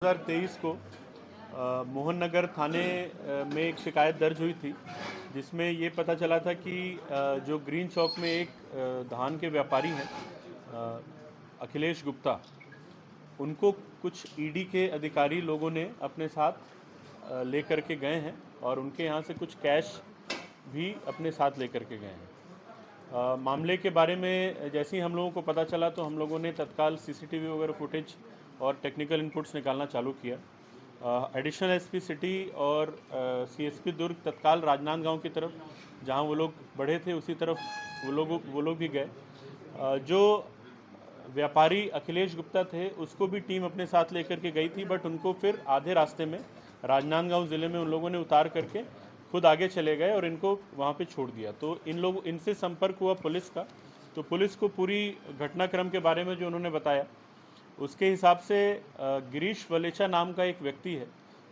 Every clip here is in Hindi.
2023 को मोहन नगर थाने में एक शिकायत दर्ज हुई थी, जिसमें ये पता चला था कि जो ग्रीन चौक में एक धान के व्यापारी हैं अखिलेश गुप्ता, उनको कुछ ईडी के अधिकारी लोगों ने अपने साथ लेकर के गए हैं और उनके यहाँ से कुछ कैश भी अपने साथ लेकर के गए हैं। मामले के बारे में जैसे ही हम लोगों को पता चला तो हम लोगों ने तत्काल सीसीटीवी वगैरह फुटेज और टेक्निकल इनपुट्स निकालना चालू किया। एडिशनल एसपी सिटी और सीएसपी दुर्ग तत्काल राजनांदगांव की तरफ, जहां वो लोग बढ़े थे उसी तरफ वो लोग भी गए। जो व्यापारी अखिलेश गुप्ता थे उसको भी टीम अपने साथ लेकर के गई थी, बट उनको फिर आधे रास्ते में राजनांदगांव ज़िले में उन लोगों ने उतार करके खुद आगे चले गए और इनको वहाँ पे छोड़ दिया। तो इनसे संपर्क हुआ पुलिस का, तो पुलिस को पूरी घटनाक्रम के बारे में जो उन्होंने बताया उसके हिसाब से गिरीश वलेचा नाम का एक व्यक्ति है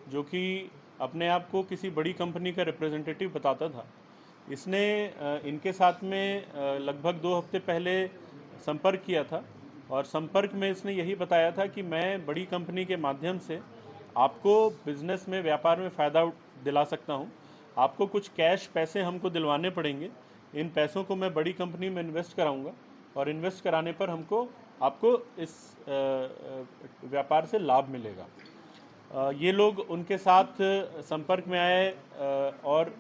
जो कि अपने आप को किसी बड़ी कंपनी का रिप्रेजेंटेटिव बताता था। इसने इनके साथ में लगभग 2 हफ्ते पहले संपर्क किया था और संपर्क में इसने यही बताया था कि मैं बड़ी कंपनी के माध्यम से आपको बिजनेस में, व्यापार में फ़ायदा दिला सकता हूं। आपको कुछ कैश पैसे हमको दिलवाने पड़ेंगे, इन पैसों को मैं बड़ी कंपनी में इन्वेस्ट कराऊंगा और इन्वेस्ट कराने पर आपको इस व्यापार से लाभ मिलेगा। ये लोग उनके साथ संपर्क में आए और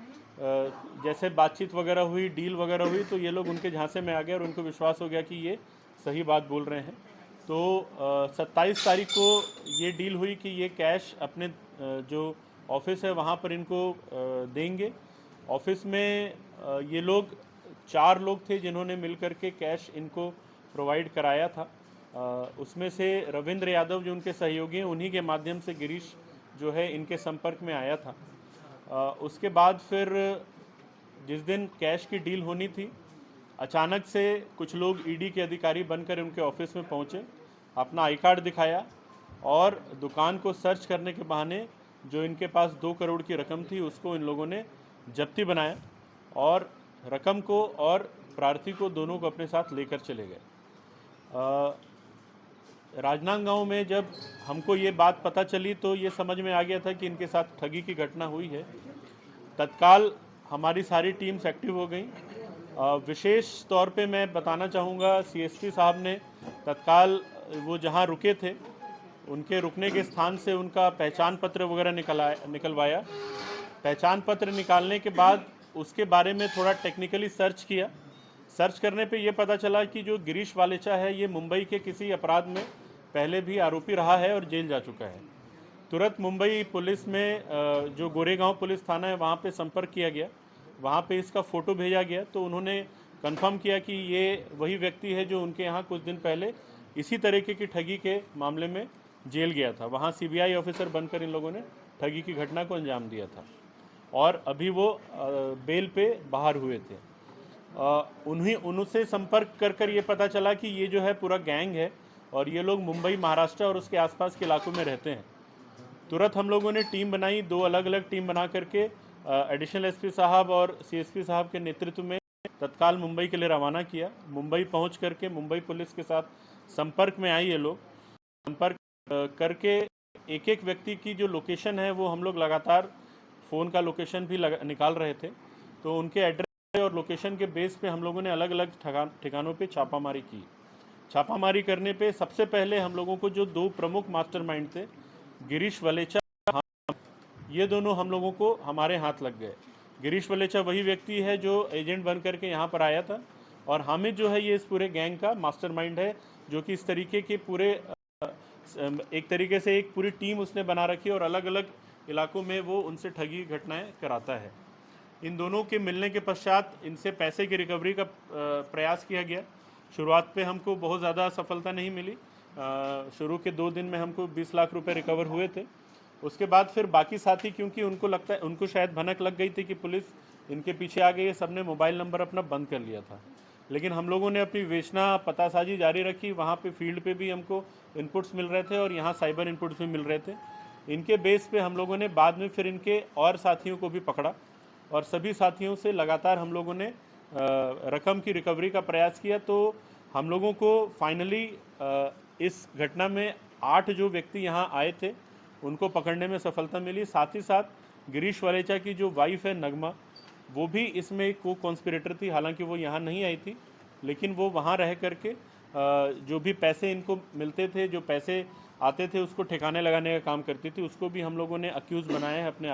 जैसे बातचीत वगैरह हुई, डील वगैरह हुई, तो ये लोग उनके झांसे में आ गए और उनको विश्वास हो गया कि ये सही बात बोल रहे हैं। तो 27 तारीख को ये डील हुई कि ये कैश अपने जो ऑफिस है वहाँ पर इनको देंगे। ऑफिस में ये लोग 4 लोग थे जिन्होंने मिल कर के कैश इनको प्रोवाइड कराया था। उसमें से रविंद्र यादव जो उनके सहयोगी हैं, उन्हीं के माध्यम से गिरीश जो है इनके संपर्क में आया था। उसके बाद फिर जिस दिन कैश की डील होनी थी, अचानक से कुछ लोग ईडी के अधिकारी बनकर उनके ऑफिस में पहुंचे, अपना आई कार्ड दिखाया और दुकान को सर्च करने के बहाने जो इनके पास 2 करोड़ की रकम थी उसको इन लोगों ने जब्ती बनाया और रकम को और प्रार्थी को दोनों को अपने साथ लेकर चले गए। राजनांदगांव में जब हमको ये बात पता चली तो ये समझ में आ गया था कि इनके साथ ठगी की घटना हुई है। तत्काल हमारी सारी टीम्स एक्टिव हो गई। विशेष तौर पे मैं बताना चाहूँगा, सीएसपी साहब ने तत्काल वो जहाँ रुके थे उनके रुकने के स्थान से उनका पहचान पत्र वगैरह निकलवाया। पहचान पत्र निकालने के बाद उसके बारे में थोड़ा टेक्निकली सर्च किया। सर्च करने पे ये पता चला कि जो गिरीश वालेचा है ये मुंबई के किसी अपराध में पहले भी आरोपी रहा है और जेल जा चुका है। तुरंत मुंबई पुलिस में जो गोरेगांव पुलिस थाना है वहाँ पे संपर्क किया गया, वहाँ पे इसका फ़ोटो भेजा गया, तो उन्होंने कंफर्म किया कि ये वही व्यक्ति है जो उनके यहाँ कुछ दिन पहले इसी तरीके की ठगी के मामले में जेल गया था। वहाँ सीबीआई ऑफिसर बनकर इन लोगों ने ठगी की घटना को अंजाम दिया था और अभी वो बेल पे बाहर हुए थे। उनसे संपर्क कर ये पता चला कि ये जो है पूरा गैंग है और ये लोग मुंबई, महाराष्ट्र और उसके आसपास के इलाकों में रहते हैं। तुरंत हम लोगों ने टीम बनाई, 2 अलग अलग टीम बना करके एडिशनल एसपी साहब और सीएसपी साहब के नेतृत्व में तत्काल मुंबई के लिए रवाना किया। मुंबई पहुंच करके मुंबई पुलिस के साथ संपर्क में आई। ये लोग संपर्क करके एक एक व्यक्ति की जो लोकेशन है वो हम लोग लगातार फ़ोन का लोकेशन भी निकाल रहे थे। तो उनके एड्रेस और लोकेशन के बेस पे हम लोगों ने अलग अलग ठिकानों पे छापामारी की। छापामारी करने पे सबसे पहले हम लोगों को जो 2 प्रमुख मास्टरमाइंड थे, गिरीश वलेचा, ये दोनों हम लोगों को हमारे हाथ लग गए। गिरीश वलेचा वही व्यक्ति है जो एजेंट बन करके यहाँ पर आया था और हामिद जो है ये इस पूरे गैंग का मास्टरमाइंड है, जो कि इस तरीके के पूरे एक तरीके से एक पूरी टीम उसने बना रखी है और अलग अलग इलाकों में वो उनसे ठगी घटनाएं कराता है। इन दोनों के मिलने के पश्चात इनसे पैसे की रिकवरी का प्रयास किया गया। शुरुआत पे हमको बहुत ज़्यादा सफलता नहीं मिली। शुरू के 2 दिन में हमको 20 लाख रुपए रिकवर हुए थे। उसके बाद फिर बाकी साथी, क्योंकि उनको शायद भनक लग गई थी कि पुलिस इनके पीछे आ गई है, सबने मोबाइल नंबर अपना बंद कर लिया था। लेकिन हम लोगों ने अपनी विवेचना, पतासाजी जारी रखी। वहाँ पे फील्ड पे भी हमको इनपुट्स मिल रहे थे और यहाँ साइबर इनपुट्स भी मिल रहे थे। इनके बेस पे हम लोगों ने बाद में फिर इनके और साथियों को भी पकड़ा और सभी साथियों से लगातार हम लोगों ने रकम की रिकवरी का प्रयास किया। तो हम लोगों को फाइनली इस घटना में 8 जो व्यक्ति यहाँ आए थे उनको पकड़ने में सफलता मिली। साथ ही साथ गिरीश वलेचा की जो वाइफ है नगमा, वो भी इसमें को कॉन्स्पिरेटर थी। हालांकि वो यहाँ नहीं आई थी, लेकिन वो वहाँ रह करके जो भी पैसे इनको मिलते थे, जो पैसे आते थे, उसको ठिकाने लगाने का काम करती थी। उसको भी हम लोगों ने अक्यूज़ बनाया है अपने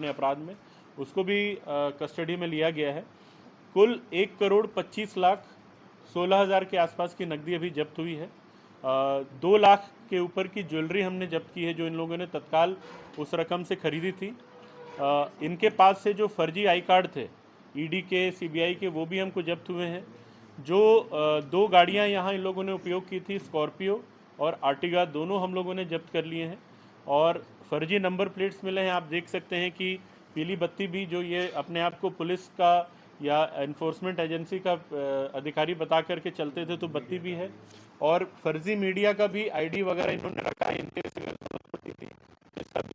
अपराध में, उसको भी कस्टडी में लिया गया है। कुल 1,25,16,00,000 के आसपास की नकदी अभी जब्त हुई है। 2 लाख के ऊपर की ज्वेलरी हमने जब्त की है, जो इन लोगों ने तत्काल उस रकम से खरीदी थी। इनके पास से जो फर्जी आई कार्ड थे ईडी के, सीबीआई के, वो भी हमको जब्त हुए हैं। जो 2 गाड़ियां यहाँ इन लोगों ने उपयोग की थी, स्कॉर्पियो और आर्टिगा, दोनों हम लोगों ने जब्त कर लिए हैं। और फर्जी नंबर प्लेट्स मिले हैं। आप देख सकते हैं कि पीली बत्ती भी, जो ये अपने आप को पुलिस का या एनफोर्समेंट एजेंसी का अधिकारी बता करके चलते थे, तो बत्ती भी है। और फर्जी मीडिया का भी आईडी वगैरह इन्होंने रखा है, इनके थी, इसका भी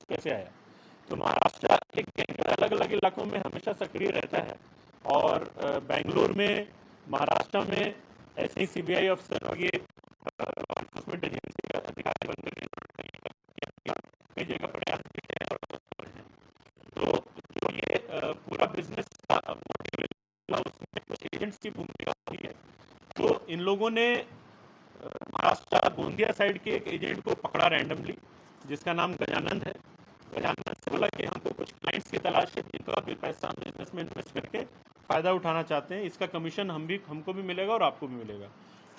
कैसे आया। तो महाराष्ट्र एक गैंग अलग अलग इलाकों में हमेशा सक्रिय रहता है। और बेंगलुरु में, महाराष्ट्र में ऐसे ही सीबीआई अफसर और ये एनफोर्समेंट एजेंसी का अधिकारी बनकर कई जगह प्रयास भी किए हैं और सफल हैं। तो जो ये पूरा बिजनेस का मोटिव, उसमें कुछ एजेंट्स की भूमिका होती है। तो इन लोगों ने महाराष्ट्र गोंदिया साइड के एक एजेंट को पकड़ा रैंडमली, जिसका नाम गजानंद है। गजानंद से बोला कि हमको कुछ क्लाइंट्स की तलाश है जिनको अभी पैसा बिजनेस में इन्वेस्ट करके फ़ायदा उठाना चाहते हैं, इसका कमीशन हमको भी मिलेगा और आपको भी मिलेगा।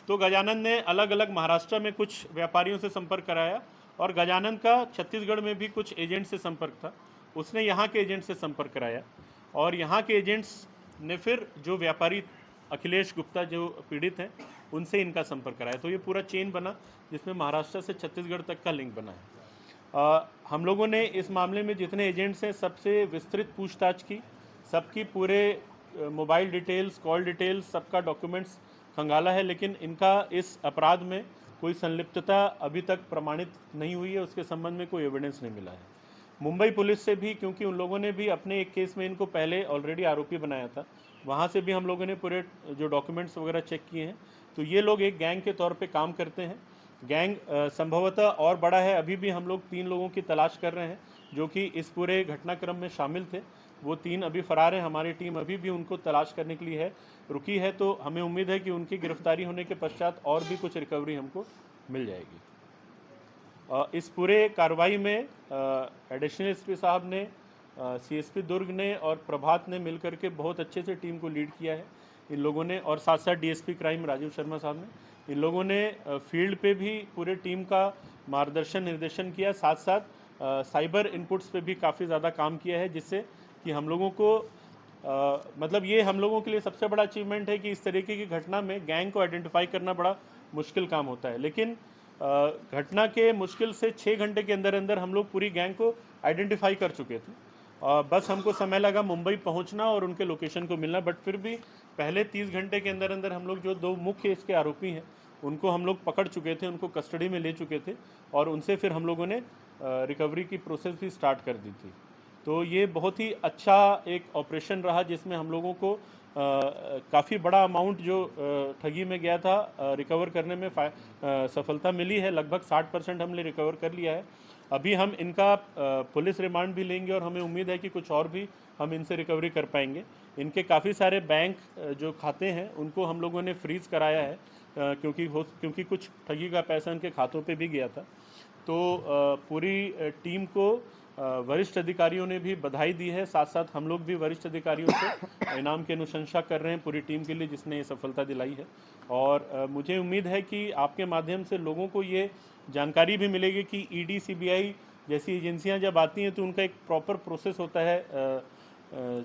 तो गजानंद ने अलग अलग महाराष्ट्र में कुछ व्यापारियों से संपर्क कराया, और गजानंद का छत्तीसगढ़ में भी कुछ एजेंट से संपर्क था। उसने यहाँ के एजेंट से संपर्क कराया, और यहाँ के एजेंट्स ने फिर जो व्यापारी अखिलेश गुप्ता जो पीड़ित हैं, उनसे इनका संपर्क कराया। तो ये पूरा चेन बना, जिसमें महाराष्ट्र से छत्तीसगढ़ तक का लिंक बना है। हम लोगों ने इस मामले में जितने एजेंट्स हैं, सबसे विस्तृत पूछताछ की, सबकी पूरे मोबाइल डिटेल्स, कॉल डिटेल्स, सबका डॉक्यूमेंट्स खंगाला है, लेकिन इनका इस अपराध में कोई संलिप्तता अभी तक प्रमाणित नहीं हुई है, उसके संबंध में कोई एविडेंस नहीं मिला है। मुंबई पुलिस से भी, क्योंकि उन लोगों ने भी अपने एक केस में इनको पहले ऑलरेडी आरोपी बनाया था, वहाँ से भी हम लोगों ने पूरे जो डॉक्यूमेंट्स वगैरह चेक किए हैं। तो ये लोग एक गैंग के तौर पे काम करते हैं। गैंग संभवतः और बड़ा है। अभी भी हम लोग 3 लोगों की तलाश कर रहे हैं जो कि इस पूरे घटनाक्रम में शामिल थे। वो 3 अभी फरार हैं। हमारी टीम अभी भी उनको तलाश करने के लिए रुकी है। तो हमें उम्मीद है कि उनकी गिरफ्तारी होने के पश्चात और भी कुछ रिकवरी हमको मिल जाएगी। इस पूरे कार्रवाई में एडिशनल एसपी साहब ने, सीएसपी दुर्ग ने और प्रभात ने मिलकर के बहुत अच्छे से टीम को लीड किया है इन लोगों ने, और साथ साथ डीएसपी क्राइम राजीव शर्मा साहब ने। इन लोगों ने फील्ड पे भी पूरे टीम का मार्गदर्शन निर्देशन किया, साथ साथ साइबर इनपुट्स पे भी काफ़ी ज़्यादा काम किया है, जिससे कि हम लोगों को मतलब ये हम लोगों के लिए सबसे बड़ा अचीवमेंट है कि इस तरीके की घटना में गैंग को आइडेंटिफाई करना बड़ा मुश्किल काम होता है। लेकिन घटना के मुश्किल से 6 घंटे के अंदर अंदर हम लोग पूरी गैंग को आइडेंटिफाई कर चुके थे। बस हमको समय लगा मुंबई पहुंचना और उनके लोकेशन को मिलना, बट फिर भी पहले 30 घंटे के अंदर अंदर हम लोग जो 2 मुख्य इसके आरोपी हैं उनको हम लोग पकड़ चुके थे, उनको कस्टडी में ले चुके थे, और उनसे फिर हम लोगों ने रिकवरी की प्रोसेस भी स्टार्ट कर दी थी। तो ये बहुत ही अच्छा एक ऑपरेशन रहा, जिसमें हम लोगों को काफ़ी बड़ा अमाउंट जो ठगी में गया था रिकवर करने में सफलता मिली है। लगभग 60% हमने रिकवर कर लिया है। अभी हम इनका पुलिस रिमांड भी लेंगे, और हमें उम्मीद है कि कुछ और भी हम इनसे रिकवरी कर पाएंगे। इनके काफ़ी सारे बैंक जो खाते हैं उनको हम लोगों ने फ्रीज़ कराया है, क्योंकि कुछ ठगी का पैसा इनके खातों पे भी गया था। तो पूरी टीम को वरिष्ठ अधिकारियों ने भी बधाई दी है, साथ साथ हम लोग भी वरिष्ठ अधिकारियों से इनाम की अनुशंसा कर रहे हैं पूरी टीम के लिए जिसने ये सफलता दिलाई है। और मुझे उम्मीद है कि आपके माध्यम से लोगों को ये जानकारी भी मिलेगी कि ईडी, सीबीआई जैसी एजेंसियां जब आती हैं तो उनका एक प्रॉपर प्रोसेस होता है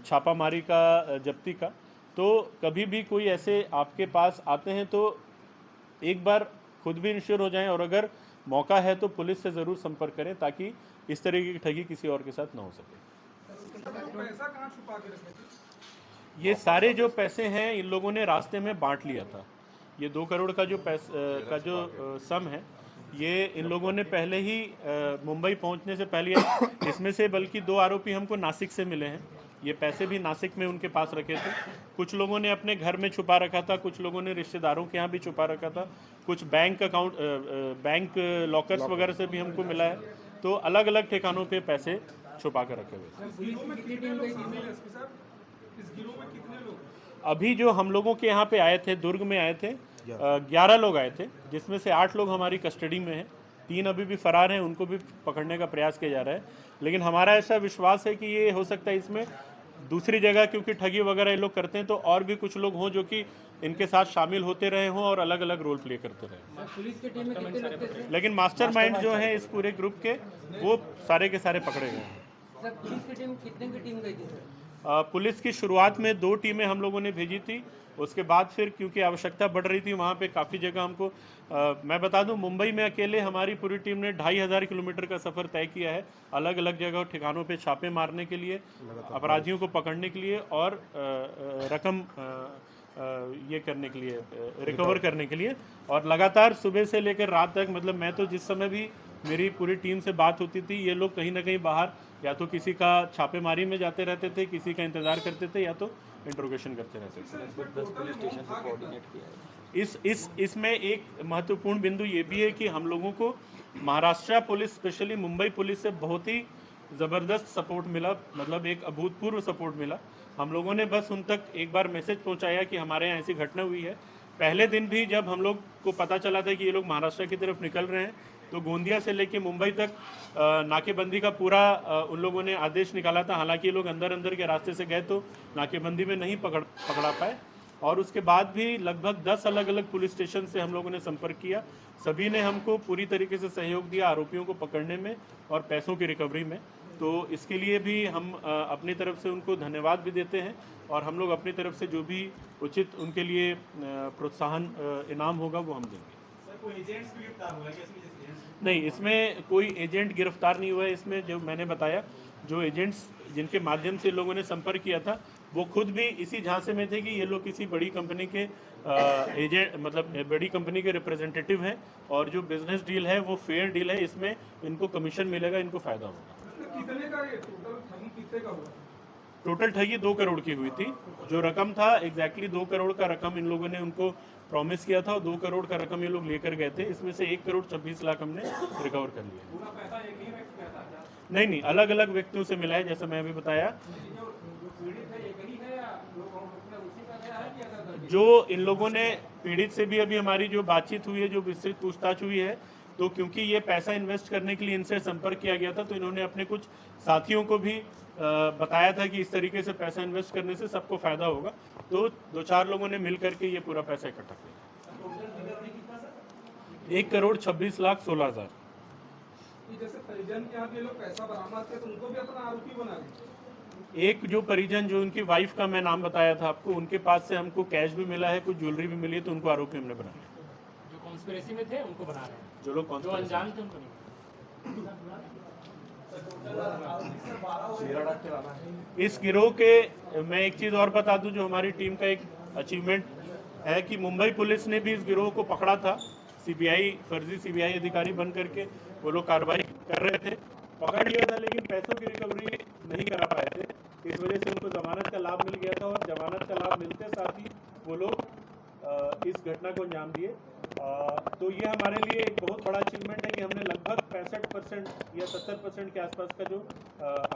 छापामारी का, जब्ती का। तो कभी भी कोई ऐसे आपके पास आते हैं तो एक बार खुद भी इंश्योर हो जाएं, और अगर मौका है तो पुलिस से ज़रूर संपर्क करें, ताकि इस तरीके की ठगी किसी और के साथ ना हो सके। पैसा कहाँ छुपा के रखे थे? ये सारे जो पैसे हैं इन लोगों ने रास्ते में बांट लिया था। ये 2 करोड़ का जो सम है, ये इन लोगों ने पहले ही मुंबई पहुंचने से पहले, इसमें से बल्कि 2 आरोपी हमको नासिक से मिले हैं, ये पैसे भी नासिक में उनके पास रखे थे। कुछ लोगों ने अपने घर में छुपा रखा था, कुछ लोगों ने रिश्तेदारों के यहाँ भी छुपा रखा था, कुछ बैंक अकाउंट बैंक लॉकर्स वगैरह से भी हमको मिला है। तो अलग अलग ठिकानों पे पैसे छुपा कर रखे हुए थे। इस गिरोह में कितने लोग शामिल हैं एसपी साहब? इस गिरोह में कितने लोग? अभी जो हम लोगों के यहाँ पे आए थे, दुर्ग में आए थे, 11 लोग आए थे, जिसमें से 8 लोग हमारी कस्टडी में हैं, 3 अभी भी फरार हैं, उनको भी पकड़ने का प्रयास किया जा रहा है। लेकिन हमारा ऐसा विश्वास है कि ये हो सकता है इसमें दूसरी जगह, क्योंकि ठगी वगैरह ये लोग करते हैं, तो और भी कुछ लोग हों जो कि इनके साथ शामिल होते रहे हों और अलग अलग रोल प्ले करते रहे। पुलिस की टीम में कितने लोग थे? लेकिन मास्टरमाइंड जो है इस पूरे ग्रुप के, वो सारे के सारे पकड़े गए हैं। सर पुलिस की टीम कितने की टीम गई थी सर? पुलिस की शुरुआत में 2 टीमें हम लोगों ने भेजी थी। उसके बाद फिर क्योंकि आवश्यकता बढ़ रही थी वहाँ पे काफ़ी जगह हमको मैं बता दूं, मुंबई में अकेले हमारी पूरी टीम ने 2500 किलोमीटर का सफ़र तय किया है, अलग अलग जगह ठिकानों पे छापे मारने के लिए, अपराधियों को पकड़ने के लिए और रकम ये करने के लिए, रिकवर करने के लिए। और लगातार सुबह से लेकर रात तक, मतलब मैं तो जिस समय भी मेरी पूरी टीम से बात होती थी, ये लोग कहीं ना कहीं बाहर या तो किसी का छापेमारी में जाते रहते थे, किसी का इंतज़ार करते थे, या तो इंट्रोगेशन करते रहते थे। इसमें एक महत्वपूर्ण बिंदु ये भी है कि हम लोगों को Maharashtra police, specially Mumbai police से बहुत ही ज़बरदस्त सपोर्ट मिला, मतलब एक अभूतपूर्व सपोर्ट मिला। हम लोगों ने बस उन तक एक बार मैसेज पहुंचाया कि हमारे यहाँ ऐसी घटना हुई है। पहले दिन भी जब हम लोग को पता चला था कि ये लोग महाराष्ट्र की तरफ निकल रहे हैं, तो गोंदिया से लेके मुंबई तक नाकेबंदी का पूरा उन लोगों ने आदेश निकाला था। हालांकि ये लोग अंदर अंदर के रास्ते से गए तो नाकेबंदी में नहीं पकड़ा पाए। और उसके बाद भी लगभग 10 अलग अलग पुलिस स्टेशन से हम लोगों ने संपर्क किया। सभी ने हमको पूरी तरीके से सहयोग दिया आरोपियों को पकड़ने में और पैसों की रिकवरी में। तो इसके लिए भी हम अपनी तरफ से उनको धन्यवाद भी देते हैं, और हम लोग अपनी तरफ से जो भी उचित उनके लिए प्रोत्साहन इनाम होगा वो हम देंगे। कोई एजेंट्स भी गिरफ्तार हुआ है क्या? नहीं, इसमें कोई एजेंट गिरफ्तार नहीं हुआ है। इसमें जो मैंने बताया, जो एजेंट्स जिनके माध्यम से लोगों ने संपर्क किया था, वो खुद भी इसी झांसे में थे कि ये लोग किसी बड़ी कंपनी के एजेंट, मतलब बड़ी कंपनी के रिप्रेजेंटेटिव हैं, और जो बिजनेस डील है वो फेयर डील है, इसमें इनको कमीशन मिलेगा, इनको फ़ायदा होगा। कितने का ये टोटल ठगी कितने का हुआ? टोटल ठगी 2 करोड़ की हुई थी। जो रकम था एग्जैक्टली 2 करोड़ का रकम इन लोगों ने उनको प्रॉमिस किया था, और 2 करोड़ का रकम ये लोग लेकर गए थे। इसमें से 1 करोड़ 26 लाख हमने रिकवर कर लिया। पूरा पैसा एक ही व्यक्ति का था क्या? नहीं, अलग अलग व्यक्तियों से मिला है, जैसे मैं अभी बताया। जो पीड़ित है एक ही है या लोग उसी का गया है कि अगर? जो इन लोगों ने पीड़ित से भी अभी हमारी जो बातचीत हुई है, जो विस्तृत पूछताछ हुई है, तो क्योंकि ये पैसा इन्वेस्ट करने के लिए इनसे संपर्क किया गया था, तो इन्होंने अपने कुछ साथियों को भी बताया था कि इस तरीके से पैसा इन्वेस्ट करने से सबको फायदा होगा। तो 2-4 लोगों ने मिल करके ये पूरा पैसा इकट्ठा किया। 1 करोड़ 26 लाख 16 हज़ार। जैसे परिजन के यहाँ भी लोग पैसा बरामद थे, तो उनको भी अपना आरोपी बना दिया। एक जो परिजन, जो उनकी वाइफ का मैं नाम बताया था आपको, उनके पास से हमको कैश भी मिला है, कुछ ज्वेलरी भी मिली है, तो उनको आरोपी हमने बनाया। जो कॉन्स्पिरेसी में थे उनको बना रहे हैं, जो लोग जो अनजान थे उनको नहीं। इस गिरोह के मैं एक चीज़ और बता दूं, जो हमारी टीम का एक अचीवमेंट है कि मुंबई पुलिस ने भी इस गिरोह को पकड़ा था। सीबीआई, फर्जी सीबीआई अधिकारी बन करके वो लोग कार्रवाई कर रहे थे, पकड़ लिया था, लेकिन पैसों की रिकवरी नहीं करा पाए थे। इस वजह से उनको जमानत का लाभ मिल गया था, और जमानत का लाभ मिलते साथ ही वो लोग इस घटना को अंजाम दिए। तो ये हमारे लिए एक बहुत बड़ा अचीवमेंट है कि हमने लगभग 65% या 70% के आसपास का जो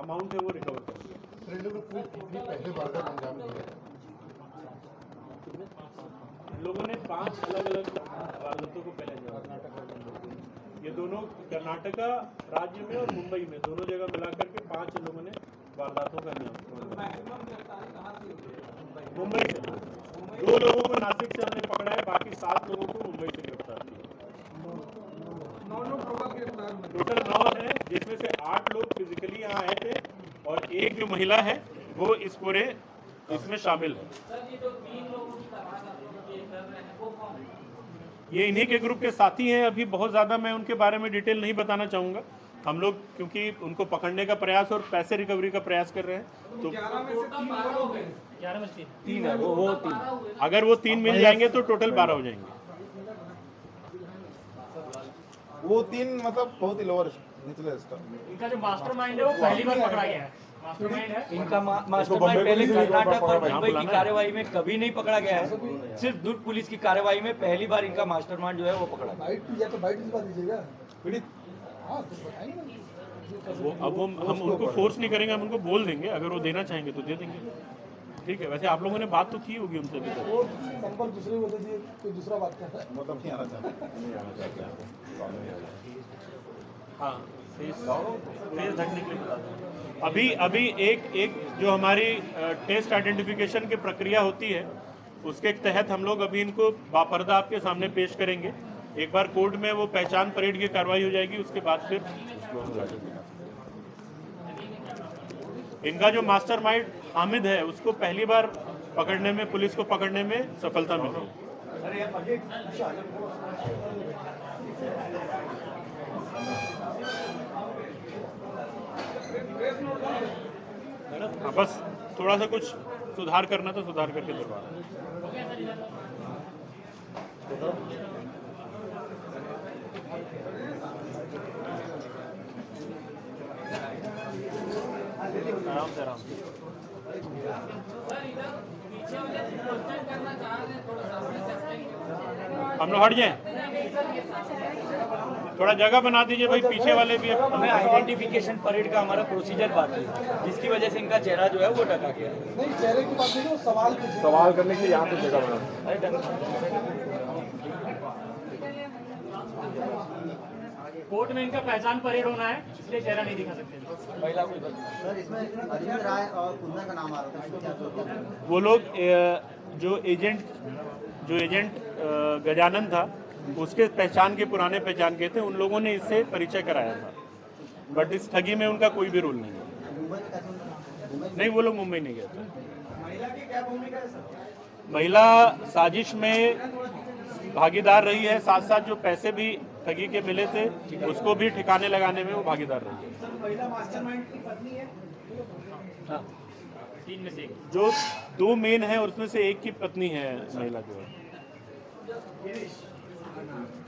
अमाउंट है वो रिकवर कर दिया। लोगों ने 5 अलग अलग वारदातों को पहले अंजाम, ये दोनों कर्नाटका राज्य में और मुंबई में दोनों जगह मिला करके 5 लोगों ने वारदातों का अंजाम। मुंबई से 2 लोगों को नासिक से हमने पकड़ा है, बाकी 7 लोगों को मुंबई से गिरफ्तार किया। 9 लोग टोटल गिरफ्तार हुए। टोटल 9 है, जिसमें से 8 लोग फिजिकली यहाँ आए थे, और एक जो महिला है वो इस पूरे इसमें शामिल है। सर ये जो 3 लोगों की तलाश कर रहे हैं वो कौन है? ये इन्हीं के ग्रुप के साथी हैं। अभी बहुत ज़्यादा मैं उनके बारे में डिटेल नहीं बताना चाहूँगा। हम लोग क्योंकि उनको पकड़ने का प्रयास और पैसे रिकवरी का प्रयास कर रहे हैं, तो 11 में से 3 और हो गए। 11 में से 3 है, वो 3। अगर वो 3 मिल जाएंगे तो टोटल 12 हो जाएंगे। वो 3 मतलब बहुत ही लोअर निचले स्तर। इनका जो मास्टरमाइंड है वो पहली बार पकड़ा गया है। मास्टरमाइंड है इनका बम्बई मास्टरमाइंड पहले पुलिस ने कर्नाटक और पकड़ा है। मुंबई की कार्यवाही में कभी नहीं पकड़ा गया है। सिर्फ दुर्ग पुलिस की कार्यवाही में पहली बार इनका मास्टरमाइंड जो है वो पकड़ा गया। बाइट या तो बाइट दिलवा दीजिएगा। पीड़ित हाँ तो बताएंगे ना। वो अब हम उनको फोर्स नहीं करेंगे, हम उनको बोल देंगे, अगर वो देना चाहेंगे तो दे देंगे। ठीक है, वैसे आप लोगों ने बात तो की होगी उनसे अभी तक। वो नंबर दूसरे को दे दिए, कोई दूसरा बात कर रहा है। मतलब नहीं आना चाहते। हाँ, फेस ढकने के लिए बता दें। अभी एक जो हमारी टेस्ट आइडेंटिफिकेशन की प्रक्रिया होती है, उसके तहत हम लोग अभी इनको बापर्दा आपके सामने पेश करेंगे। एक बार कोर्ट में वो पहचान परेड की कार्रवाई हो जाएगी, उसके बाद फिर इनका जो मास्टरमाइंड हामिद है उसको पहली बार पकड़ने में, पुलिस को पकड़ने में सफलता मिली। हाँ, बस थोड़ा सा कुछ सुधार करना तो सुधार करके दिलवा दें। आराम से आराम से। हम लोग हट जाएं, थोड़ा जगह बना दीजिए भाई, पीछे वाले भी हमें आइडेंटिफिकेशन परेड का हमारा प्रोसीजर बाकी है, जिसकी वजह से इनका चेहरा जो है वो ढका गया है। नहीं, चेहरे की बात नहीं, वो सवाल कीजिए। सवाल करने के लिए यहाँ पे जगह बना। कोर्ट में इनका पहचान परेड होना है, इसलिए चेहरा नहीं दिखा सकते। महिला कोई बात नहीं। सर, इसमें अरविंद राय और कुंदन का नाम आ रहा था, क्या तो वो लोग जो एजेंट गजानन था, उसके पहचान के पुराने पहचान के थे, उन लोगों ने इससे परिचय कराया था, बट इस ठगी में उनका कोई भी रोल नहीं है। मुंबई में कैसे उनका नहीं, वो लोग मुंबई नहीं गए थे। महिला साजिश में भागीदार रही है, साथ साथ जो पैसे भी ठगी के मिले थे उसको भी ठिकाने लगाने में वो भागीदार रही है। महिला मास्टरमाइंड की पत्नी है। हाँ, 3 में से 1। जो 2 मेन है उसमें से एक की पत्नी है महिला जो है।